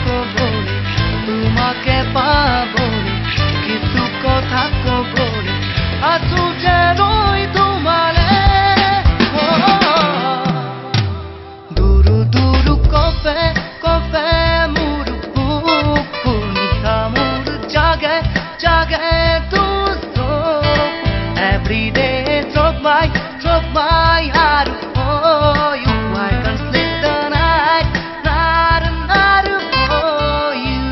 কবলে তোমাকে পাবলে কিছু কথা কবলে আছো যেন তোমারে দুরু দুরু কফে কফে মোর বুকু নিশা মোর জাগে জাগে দুস্থ every day drop my heart for you I can't sleep the night for you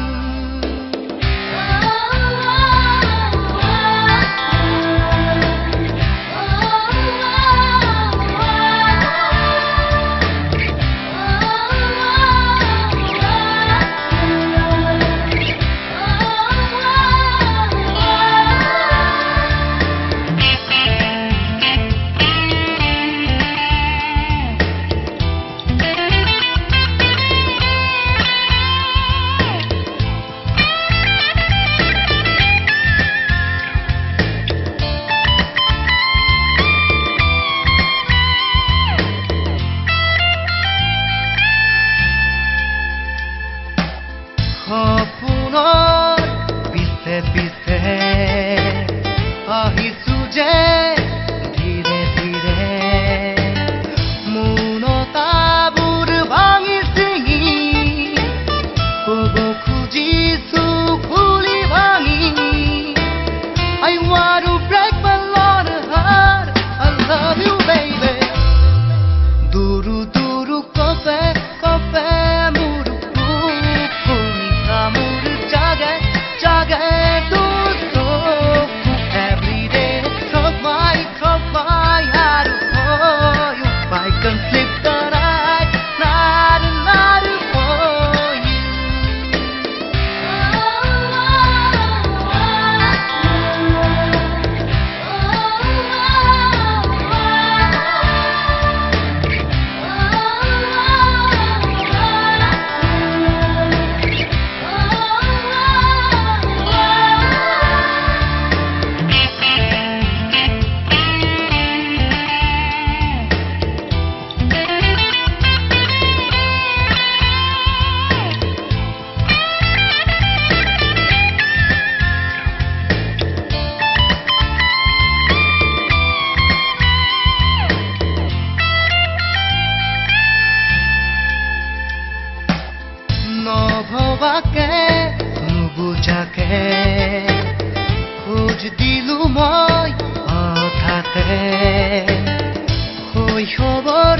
সপোনৰ পিছে পিছে আহিছো যে ধীৰে ধীৰে মৌনতাবোৰ ভাঙি চিঙি ক'ব খুজিছো খুলি ভাঙি I want to break my lonely heart I love you baby দুরু দুরু coffee coffee more every day drop my heart for you I can sleep the night for you নভবাকে নুবুজাকে খোঁজ দিলো মই হঠাতে শৈশৱৰ